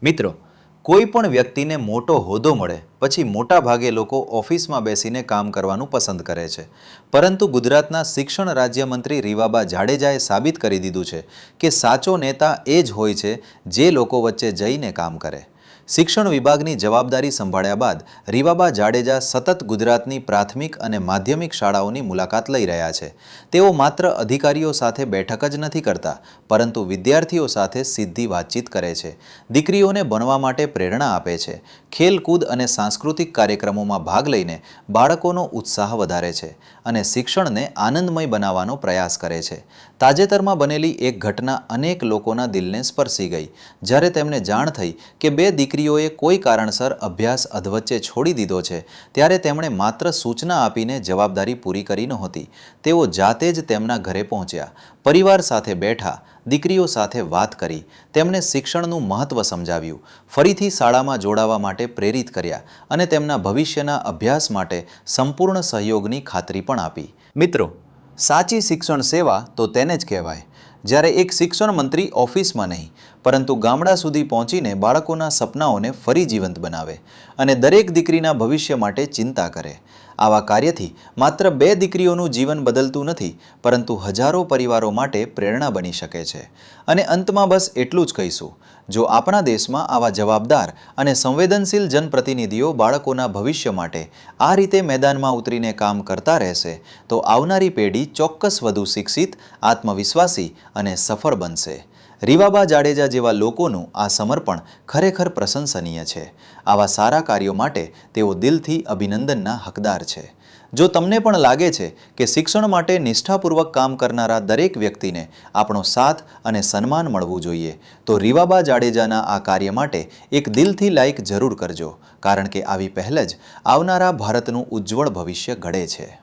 મિત્રો, કોઈ પણ વ્યક્તિને મોટો હોદ્દો મળે પછી મોટા ભાગે લોકો ઓફિસમાં બેસીને કામ કરવાનું પસંદ કરે છે. પરંતુ ગુજરાતના શિક્ષણ રાજ્યમંત્રી રીવાબા જાડેજાએ સાબિત કરી દીધું છે કે સાચો નેતા એ જ હોય છે જે લોકો વચ્ચે જઈને કામ કરે. શિક્ષણ વિભાગની જવાબદારી સંભાળ્યા બાદ રીવાબા જાડેજા સતત ગુજરાતની પ્રાથમિક અને માધ્યમિક શાળાઓની મુલાકાત લઈ રહ્યા છે. તેઓ માત્ર અધિકારીઓ સાથે બેઠક જ નથી કરતા, પરંતુ વિદ્યાર્થીઓ સાથે સીધી વાતચીત કરે છે, દીકરીઓને ભણવા માટે પ્રેરણા આપે છે, ખેલકૂદ અને સાંસ્કૃતિક કાર્યક્રમોમાં ભાગ લઈને બાળકોનો ઉત્સાહ વધારે છે અને શિક્ષણને આનંદમય બનાવવાનો પ્રયાસ કરે છે. તાજેતરમાં બનેલી એક ઘટના અનેક લોકોના દિલને સ્પર્શી ગઈ. જ્યારે તેમને જાણ થઈ કે બે દીકરીઓએ કોઈ કારણસર અભ્યાસ અધવચ્ચે છોડી દીધો છે, ત્યારે તેમણે માત્ર સૂચના આપીને જવાબદારી પૂરી કરી નહોતી. તેઓ જાતે જ તેમના ઘરે પહોંચ્યા, પરિવાર સાથે બેઠા, દીકરીઓ સાથે વાત કરી, તેમને શિક્ષણનું મહત્ત્વ સમજાવ્યું, ફરીથી શાળામાં જોડાવા માટે પ્રેરિત કર્યા અને તેમના ભવિષ્યના અભ્યાસ માટે સંપૂર્ણ સહયોગની ખાતરી પણ આપી. મિત્રો, સાચી શિક્ષણ સેવા તો તેને જ કહેવાય, જ્યારે એક શિક્ષણ મંત્રી ઓફિસમાં નહીં, પરંતુ ગામડા સુધી પહોંચીને બાળકોના સપનાઓને ફરી જીવંત બનાવે અને દરેક દીકરીના ભવિષ્ય માટે ચિંતા કરે. આવા કાર્યથી માત્ર બે દીકરીઓનું જીવન બદલતું નથી, પરંતુ હજારો પરિવારો માટે પ્રેરણા બની શકે છે. અને અંતમાં બસ એટલું જ કહીશું, જો આપણા દેશમાં આવા જવાબદાર અને સંવેદનશીલ જનપ્રતિનિધિઓ બાળકોના ભવિષ્ય માટે આ રીતે મેદાનમાં ઉતરીને કામ કરતા રહેશે, તો આવનારી પેઢી ચોક્કસ વધુ શિક્ષિત, આત્મવિશ્વાસી અને સફળ બનશે. રીવાબા જાડેજા જેવા લોકોનું આ સમર્પણ ખરેખર પ્રશંસનીય છે. આવા સારા કાર્યો માટે તેઓ દિલથી અભિનંદનના હકદાર છે. જો તમને પણ લાગે છે કે શિક્ષણ માટે નિષ્ઠાપૂર્વક કામ કરનારા દરેક વ્યક્તિને આપણો સાથ અને સન્માન મળવું જોઈએ, તો રીવાબા જાડેજાના આ કાર્ય માટે એક દિલથી લાઈક જરૂર કરજો, કારણ કે આવી પહેલ જ આવનારા ભારતનું ઉજ્જવળ ભવિષ્ય ઘડે છે.